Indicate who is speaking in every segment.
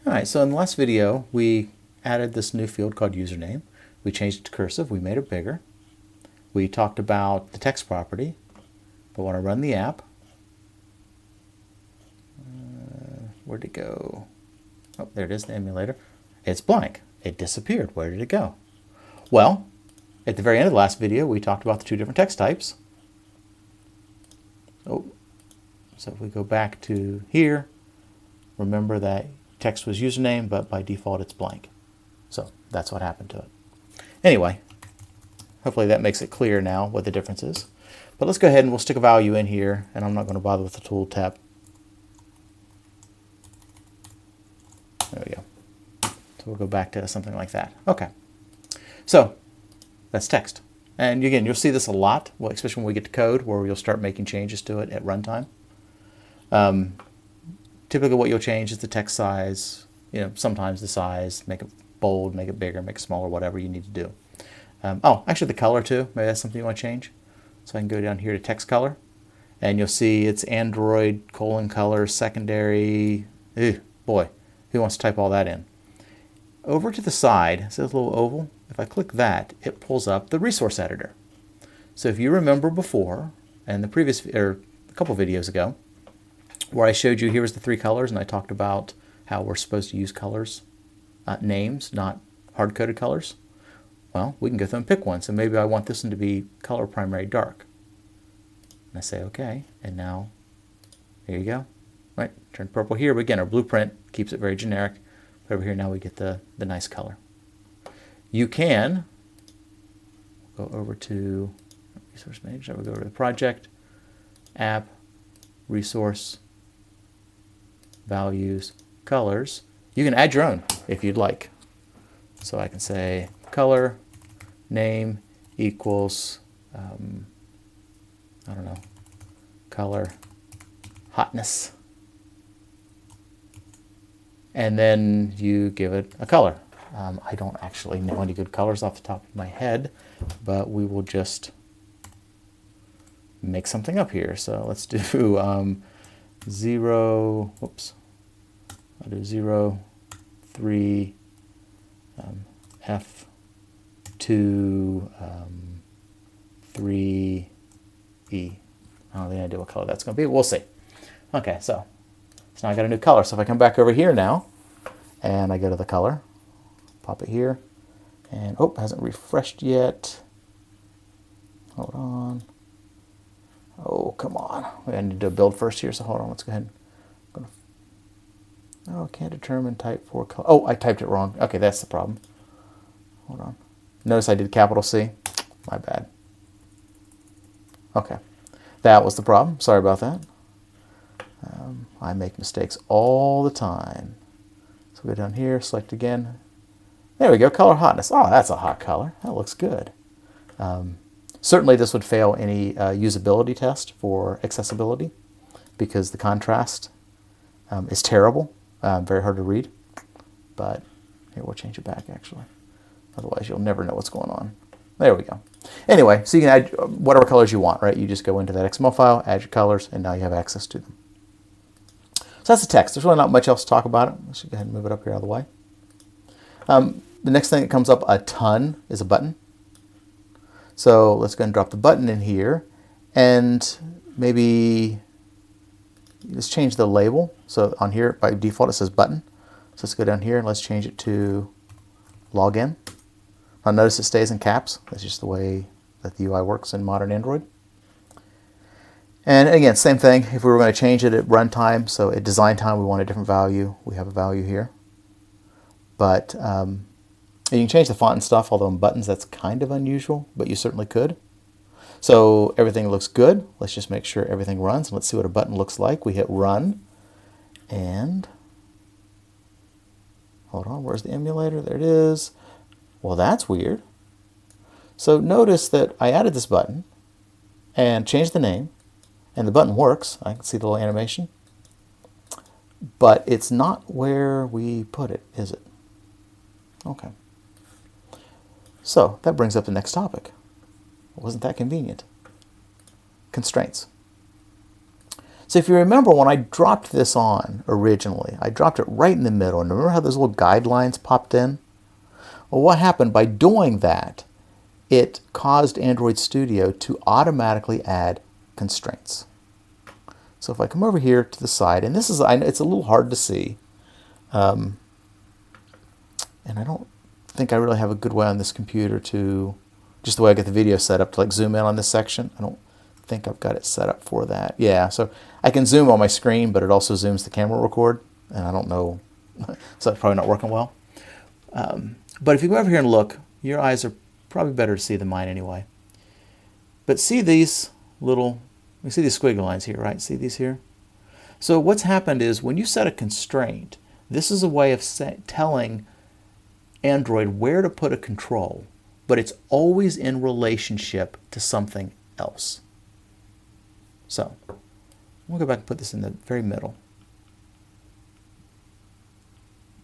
Speaker 1: Alright, so in the last video we added this new field called username. We changed it to cursive, we made it bigger. We talked about the text property, but when I run the app, where'd it go? Oh, there it is, the emulator. It's blank. It disappeared. Where did it go? Well, at the very end of the last video, we talked about the two different text types. Oh, so if we go back to here, remember that text was username, but by default it's blank. So that's what happened to it. Anyway, hopefully that makes it clear now what the difference is. But let's go ahead and we'll stick a value in here, and I'm not going to bother with the tool tab. There we go. So we'll go back to something like that. Okay. So that's text. And again, you'll see this a lot, especially when we get to code, where you'll start making changes to it at runtime. Typically what you'll change is the text size, sometimes the size, make it bold, make it bigger, make it smaller, whatever you need to do. Oh, actually the color too, maybe that's something you want to change. So I can go down here to text color, and you'll see it's Android, color, secondary. Ew, boy, who wants to type all that in? Over to the side, see this little oval? If I click that, it pulls up the resource editor. So if you remember before, and the previous, or a couple videos ago, where I showed you here was the three colors, and I talked about how we're supposed to use colors, names, not hard-coded colors. Well, we can go through and pick one. So maybe I want this one to be color primary dark. And I say OK, and now here you go. Right, turn purple here, but again, our blueprint keeps it very generic. But over here now we get the nice color. You can go over to resource manager. We'll go over to the project, app, resource, values, colors. You can add your own if you'd like. So I can say color name equals, I don't know, color hotness. And then you give it a color. I don't actually know any good colors off the top of my head, but we will just make something up here. So let's do 0, whoops, I'll do 0, 3, F2, 3, E. I don't have any idea what color that's going to be. We'll see. Okay, so now I got a new color. So if I come back over here now, and I go to the color, pop it here, and oh, it hasn't refreshed yet. Hold on. Oh, come on. I need to do a build first here, so hold on. Let's go ahead. Oh, can't determine type for color. Oh, I typed it wrong. Okay, that's the problem. Hold on. Notice I did capital C. My bad. Okay, that was the problem. Sorry about that. I make mistakes all the time. So go down here, select again. There we go, color hotness. Oh, that's a hot color. That looks good. Certainly this would fail any usability test for accessibility because the contrast is terrible, very hard to read. But here, we'll change it back actually. Otherwise you'll never know what's going on. There we go. Anyway, so you can add whatever colors you want, right? You just go into that XML file, add your colors, and now you have access to them. So that's the text. There's really not much else to talk about it. Let's go ahead and move it up here out of the way. The next thing that comes up a ton is a button. So let's go ahead and drop the button in here, and maybe let's change the label. So on here, by default, it says button. So let's go down here and let's change it to login. Now notice it stays in caps. That's just the way that the UI works in modern Android. And again, same thing. If we were going to change it at runtime, so at design time we want a different value, we have a value here. But you can change the font and stuff, although in buttons that's kind of unusual, but you certainly could. So everything looks good. Let's just make sure everything runs. Let's see what a button looks like. We hit run, and hold on, where's the emulator? There it is. Well, that's weird. So notice that I added this button and changed the name, and the button works. I can see the little animation. But it's not where we put it, is it? Okay. So that brings up the next topic. Wasn't that convenient? Constraints. So So if you remember when I dropped this on originally, I dropped it right in the middle. And remember how those little guidelines popped in? Well, what happened by doing that, it caused Android Studio to automatically add constraints. So if I come over here to the side, and this is, it's a little hard to see, and I don't think I really have a good way on this computer to, just the way I get the video set up, to like zoom in on this section. I don't think I've got it set up for that. Yeah, so I can zoom on my screen, but it also zooms the camera record, and I don't know, so it's probably not working well. But if you go over here and look, your eyes are probably better to see than mine anyway. But see these little, you see these squiggly lines here, right? See these here? So what's happened is when you set a constraint, this is a way of telling Android where to put a control, but it's always in relationship to something else. So we'll go back and put this in the very middle,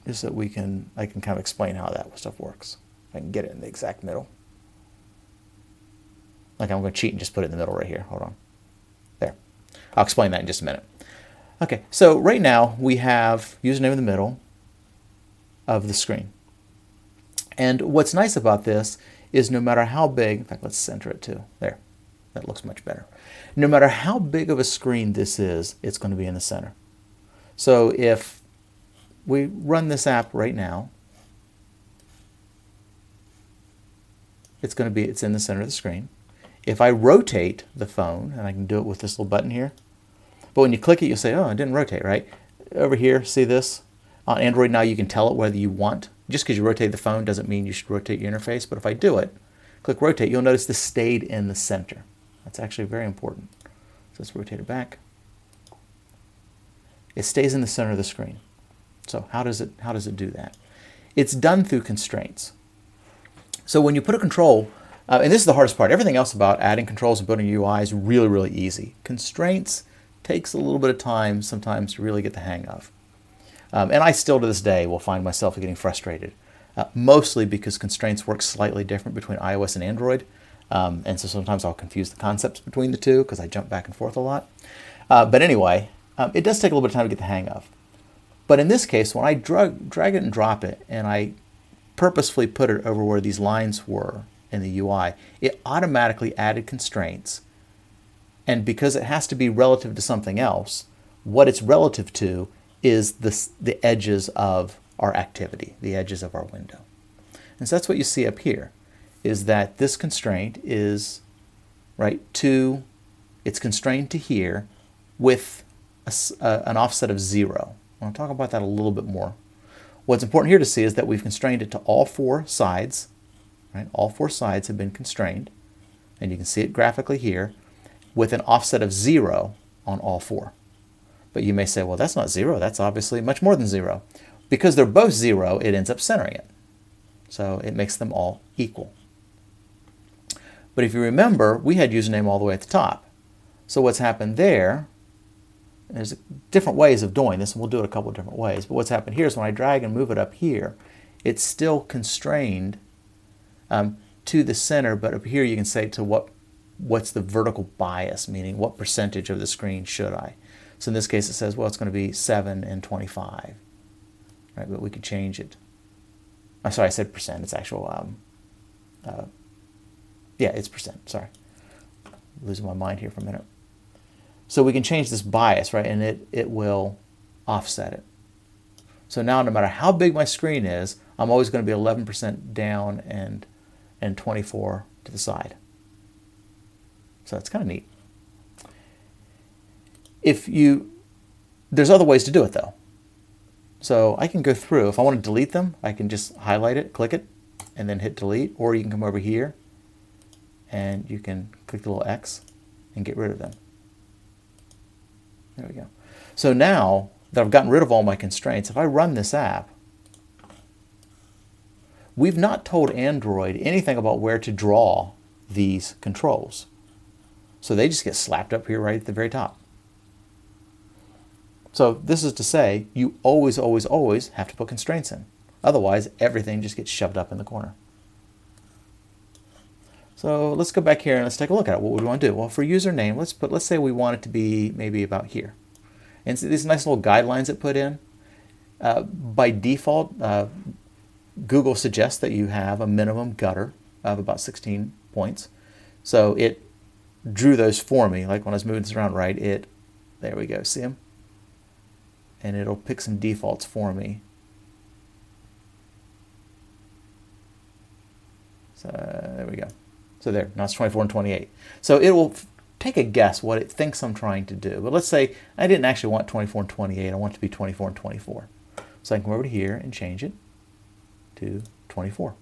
Speaker 1: just so I can kind of explain how that stuff works. I can get it in the exact middle. Like I'm going to cheat and just put it in the middle right here. Hold on. There. I'll explain that in just a minute. Okay, so right now we have username in the middle of the screen. And what's nice about this is no matter how big, in fact, let's center it too. There. That looks much better. No matter how big of a screen this is, it's going to be in the center. So if we run this app right now, it's in the center of the screen. If I rotate the phone, and I can do it with this little button here, but when you click it, you'll say, oh, it didn't rotate, right? Over here, see this? On Android now, you can tell it whether you want. Just because you rotate the phone doesn't mean you should rotate your interface, but if I do it, click rotate, you'll notice this stayed in the center. That's actually very important. So let's rotate it back. It stays in the center of the screen. So how does it do that? It's done through constraints. So when you put a control, and this is the hardest part, everything else about adding controls and building UI is really, really easy. Constraints takes a little bit of time sometimes to really get the hang of. And I still to this day will find myself getting frustrated, mostly because constraints work slightly different between iOS and Android. And so sometimes I'll confuse the concepts between the two because I jump back and forth a lot. But anyway, it does take a little bit of time to get the hang of. But in this case, when I drag it and drop it, and I purposefully put it over where these lines were in the UI, it automatically added constraints. And because it has to be relative to something else, what it's relative to is the edges of our activity, the edges of our window. And so that's what you see up here, is that this constraint is it's constrained to here with an offset of 0. I want to talk about that a little bit more. What's important here to see is that we've constrained it to all four sides. Right? All four sides have been constrained, and you can see it graphically here, with an offset of 0 on all four. But you may say, well, that's not 0. That's obviously much more than 0. Because they're both 0, it ends up centering it. So it makes them all equal. But if you remember, we had username all the way at the top. So what's happened there, there's different ways of doing this, and we'll do it a couple of different ways. But what's happened here is when I drag and move it up here, it's still constrained to the center, but up here you can say to what's the vertical bias, meaning what percentage of the screen should I? So in this case it says, well, it's going to be 7 and 25. Right, but we could change it. I'm sorry, I said percent. It's actual, yeah, it's percent. Sorry. Losing my mind here for a minute. So we can change this bias, right, and it will offset it. So now no matter how big my screen is, I'm always going to be 11% down and 24 to the side. So that's kind of neat. There's other ways to do it though. So I can go through, if I want to delete them, I can just highlight it, click it, and then hit delete, or you can come over here and you can click the little X and get rid of them. There we go. So now that I've gotten rid of all my constraints, if I run this app, we've not told Android anything about where to draw these controls. So they just get slapped up here right at the very top. So this is to say, you always, always, always have to put constraints in. Otherwise, everything just gets shoved up in the corner. So let's go back here and let's take a look at it. What would we want to do? Well, for username, let's say we want it to be maybe about here. And so these nice little guidelines it put in. By default, Google suggests that you have a minimum gutter of about 16 points. So it drew those for me. Like when I was moving this around right, there we go, see them? And it'll pick some defaults for me. So there we go. So there, now it's 24 and 28. So it will take a guess what it thinks I'm trying to do. But let's say I didn't actually want 24 and 28. I want it to be 24 and 24. So I can come over to here and change it to 24.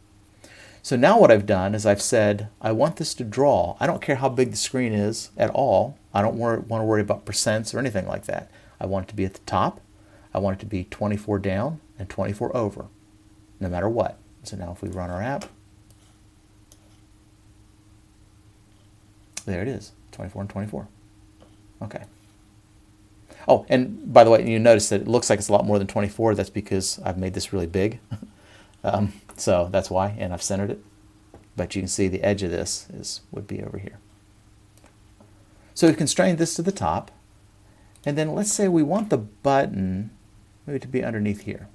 Speaker 1: So now what I've done is I've said I want this to draw. I don't care how big the screen is at all. I don't want to worry about percents or anything like that. I want it to be at the top. I want it to be 24 down and 24 over, no matter what. So now if we run our app, there it is, 24 and 24. Okay. Oh, and by the way, you notice that it looks like it's a lot more than 24. That's because I've made this really big. So that's why, and I've centered it. But you can see the edge of this would be over here. So we've constrained this to the top. And then let's say we want the button maybe to be underneath here.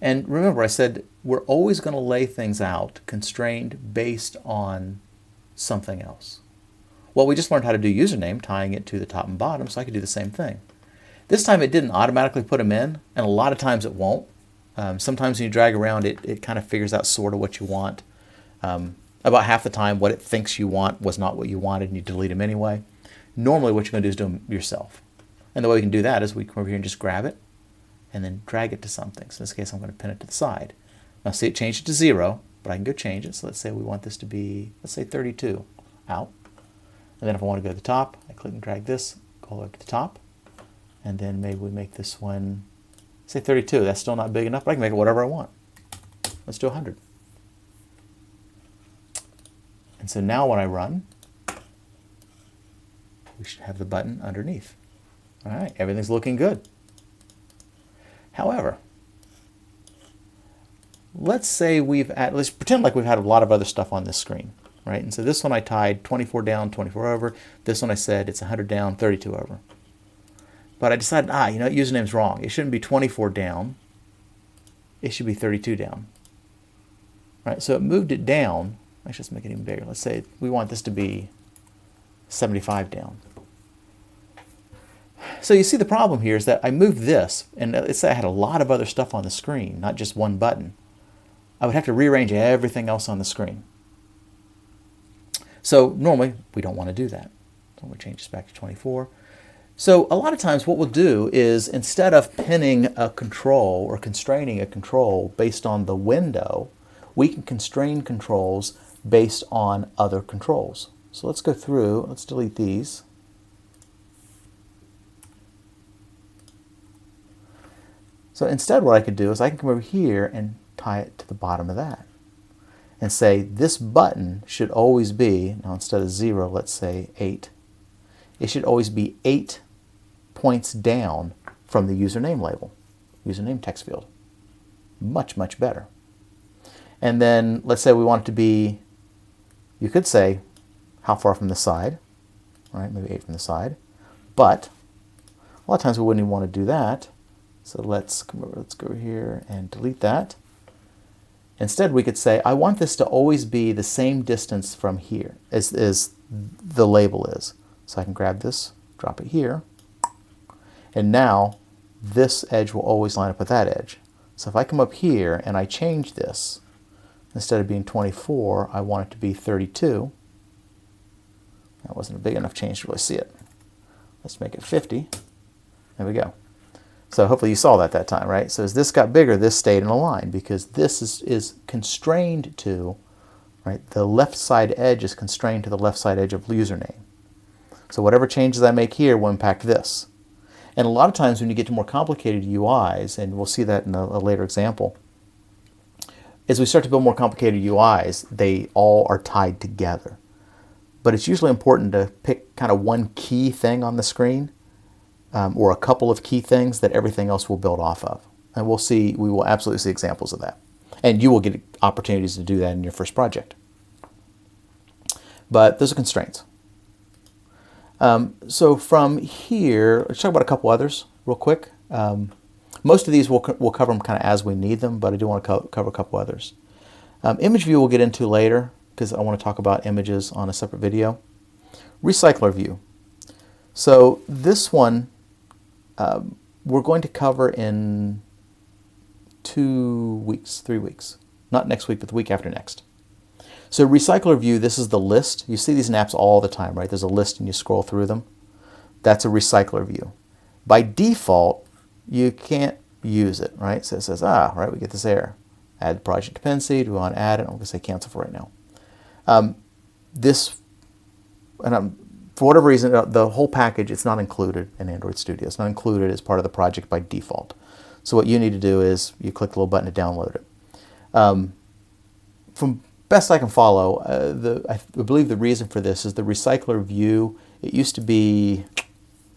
Speaker 1: And remember, I said we're always going to lay things out constrained based on something else. Well, we just learned how to do username, tying it to the top and bottom, so I could do the same thing. This time it didn't automatically put them in, and a lot of times it won't. Sometimes when you drag around, it kind of figures out sort of what you want. About half the time, what it thinks you want was not what you wanted, and you delete them anyway. Normally, what you're going to do is do them yourself. And the way we can do that is we come over here and just grab it, and then drag it to something. So in this case, I'm going to pin it to the side. Now see, it changed it to 0, but I can go change it. So let's say we want this to be, let's say 32 out. And then if I want to go to the top, I click and drag this, go all the way up to the top. And then maybe we make this one, say 32. That's still not big enough, but I can make it whatever I want. Let's do 100. And so now when I run, we should have the button underneath. All right, everything's looking good. However, let's pretend like we've had a lot of other stuff on this screen, right? And so this one I tied 24 down, 24 over. This one I said it's 100 down, 32 over. But I decided, you know, username's wrong. It shouldn't be 24 down. It should be 32 down. Right? So it moved it down. Actually, let's make it even bigger. Let's say we want this to be 75 down. So you see the problem here is that I moved this, and let's say I had a lot of other stuff on the screen, not just one button. I would have to rearrange everything else on the screen. So normally, we don't want to do that. So we'll change this back to 24. So a lot of times what we'll do is instead of pinning a control or constraining a control based on the window, we can constrain controls based on other controls. So let's go through, let's delete these. So instead what I could do is I can come over here and tie it to the bottom of that and say this button should always be, now instead of 0, let's say 8. It should always be 8 points down from the username label, username text field. Much, much better. And then let's say we want it to be, you could say how far from the side, right? Maybe 8 from the side. But a lot of times we wouldn't even want to do that. So let's go over here and delete that. Instead, we could say, I want this to always be the same distance from here as the label is. So I can grab this, drop it here, and now this edge will always line up with that edge. So if I come up here and I change this, instead of being 24, I want it to be 32. That wasn't a big enough change to really see it. Let's make it 50. There we go. So hopefully you saw that time, right? So as this got bigger, this stayed in a line because this is constrained to, right? The left side edge is constrained to the left side edge of username. So whatever changes I make here will impact this. And a lot of times when you get to more complicated UIs, and we'll see that in a later example, as we start to build more complicated UIs, they all are tied together. But it's usually important to pick kind of one key thing on the screen, or a couple of key things that everything else will build off of. And we will absolutely see examples of that. And you will get opportunities to do that in your first project. But those are constraints. So from here, let's talk about a couple others real quick. Most of these we'll cover them kind of as we need them, but I do want to cover a couple others. Image view we'll get into later because I want to talk about images on a separate video. Recycler view. So this one we're going to cover in 2 weeks, 3 weeks. Not next week, but the week after next. So recycler view, this is the list. You see these in apps all the time, right? There's a list and you scroll through them. That's a recycler view. By default, you can't use it, right? So it says, right, we get this error. Add project dependency. Do we want to add it? I'm going to say cancel for right now. For whatever reason, the whole package, it's not included in Android Studio. It's not included as part of the project by default. So what you need to do is you click the little button to download it. From best I can follow, I believe the reason for this is the recycler view. It used to be,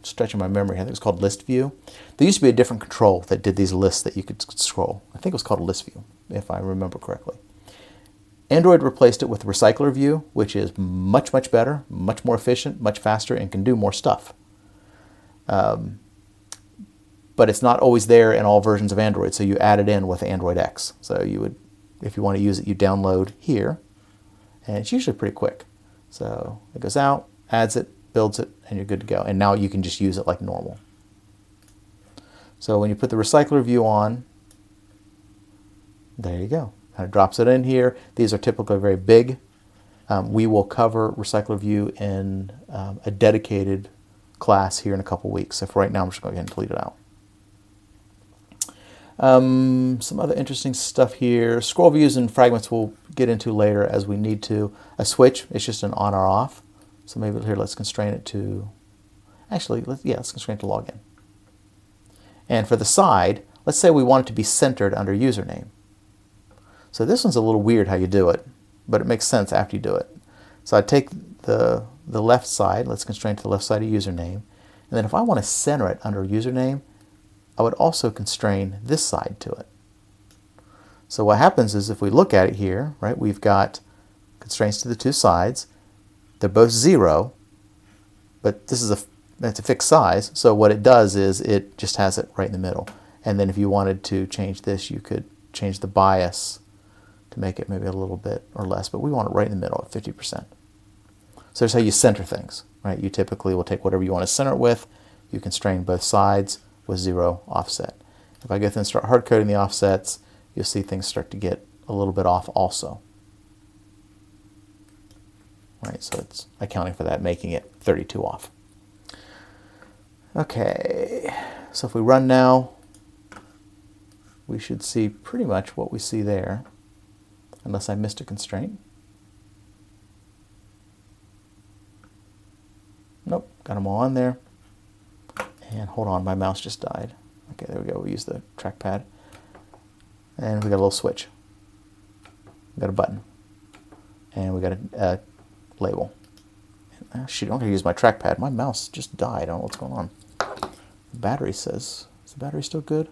Speaker 1: stretching my memory, I think it was called list view. There used to be a different control that did these lists that you could scroll. I think it was called list view, if I remember correctly. Android replaced it with recycler view, which is much, much better, much more efficient, much faster, and can do more stuff. But it's not always there in all versions of Android, so you add it in with Android X. So you would, if you want to use it, you download here, and it's usually pretty quick. So it goes out, adds it, builds it, and you're good to go. And now you can just use it like normal. So when you put the recycler view on, there you go. Kind of drops it in here. These are typically very big. We will cover recycler view in a dedicated class here in a couple weeks. So for right now, I'm just going to go ahead and delete it out. Some other interesting stuff here. Scroll views and fragments we'll get into later as we need to. A switch, it's just an on or off. So maybe here, let's constrain it to, actually, let's constrain it to login. And for the side, let's say we want it to be centered under username. So this one's a little weird how you do it, but it makes sense after you do it. So I take the left side, let's constrain to the left side of username, and then if I want to center it under username, I would also constrain this side to it. So what happens is if we look at it here, right, we've got constraints to the two sides. They're both 0, but this is that's a fixed size, so what it does is it just has it right in the middle. And then if you wanted to change this, you could change the bias to make it maybe a little bit or less, but we want it right in the middle at 50%. So that's how you center things, right? You typically will take whatever you want to center it with, you constrain both sides with 0 offset. If I go through and start hard coding the offsets, you'll see things start to get a little bit off also. Right, so it's accounting for that, making it 32 off. Okay, so if we run now, we should see pretty much what we see there, unless I missed a constraint. Nope, got them all on there. And hold on, my mouse just died. Okay, there we go, we use the trackpad. And we got a little switch. We got a button. And we got a label. Shoot, I'm going to use my trackpad. My mouse just died. I don't know what's going on. The battery says, is the battery still good?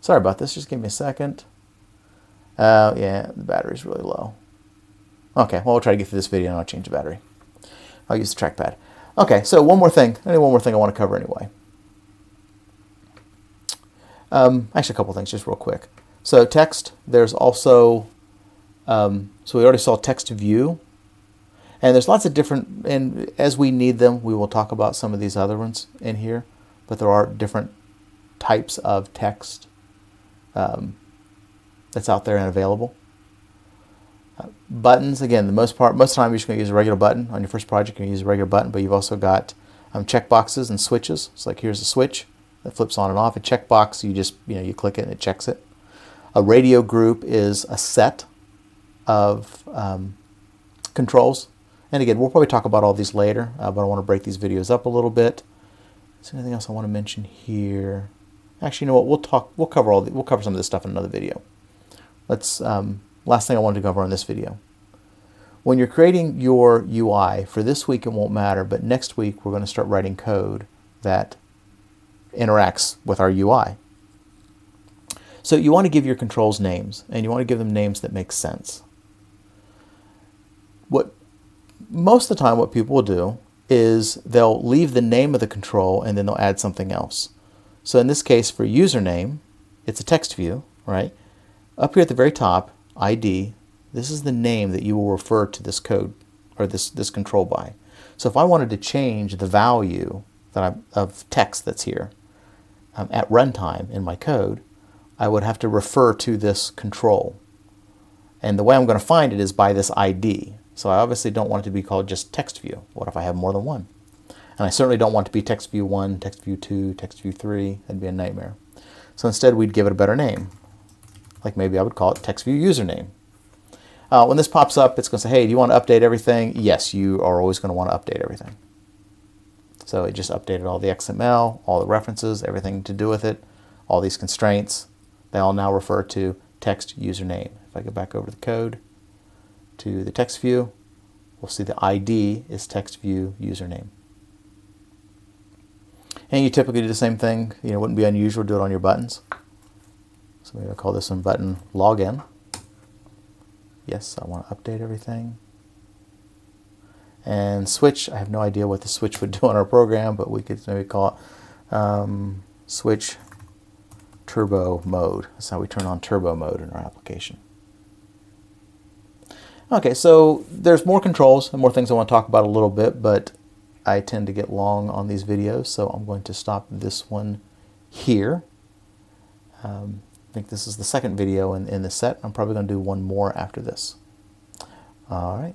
Speaker 1: Sorry about this, just give me a second. Yeah, the battery's really low. Okay, well, we'll try to get through this video and I'll change the battery. I'll use the trackpad. Okay, so one more thing I want to cover anyway. Actually, a couple things just real quick. So text, there's also, so we already saw text view. And there's lots of different, and as we need them, we will talk about some of these other ones in here. But there are different types of text that's out there and available. Buttons, again, most of the time you're just going to use a regular button. On your first project, you're going to use a regular button, but you've also got checkboxes and switches. So like here's a switch that flips on and off. A checkbox, you just, you click it and it checks it. A radio group is a set of controls. And again, we'll probably talk about all these later, but I want to break these videos up a little bit. Is there anything else I want to mention here? Actually, you know what? We'll cover some of this stuff in another video. Let's last thing I wanted to cover on this video. When you're creating your UI, for this week it won't matter, but next week we're going to start writing code that interacts with our UI. So you want to give your controls names, and you want to give them names that make sense. Most of the time what people will do is they'll leave the name of the control and then they'll add something else. So in this case, for username, it's a text view, right? Up here at the very top, ID, this is the name that you will refer to this code or this control by. So if I wanted to change the value of text that's here at runtime in my code, I would have to refer to this control. And the way I'm going to find it is by this ID. So I obviously don't want it to be called just text view. What if I have more than one? And I certainly don't want it to be text view 1, text view 2, text view 3. That'd be a nightmare. So instead we'd give it a better name. Like maybe I would call it text view username. When this pops up, it's going to say, hey, do you want to update everything? Yes, you are always going to want to update everything. So it just updated all the XML, all the references, everything to do with it, all these constraints. They all now refer to text username. If I go back over the code to the text view, we'll see the ID is text view username. And you typically do the same thing. You know, it wouldn't be unusual to do it on your buttons. So maybe I'll call this one button login. Yes, I want to update everything. And switch, I have no idea what the switch would do on our program, but we could maybe call it switch turbo mode. That's how we turn on turbo mode in our application. Okay, so there's more controls and more things I want to talk about a little bit, but I tend to get long on these videos, so I'm going to stop this one here. I think this is the second video in the set. I'm probably going to do one more after this. All right.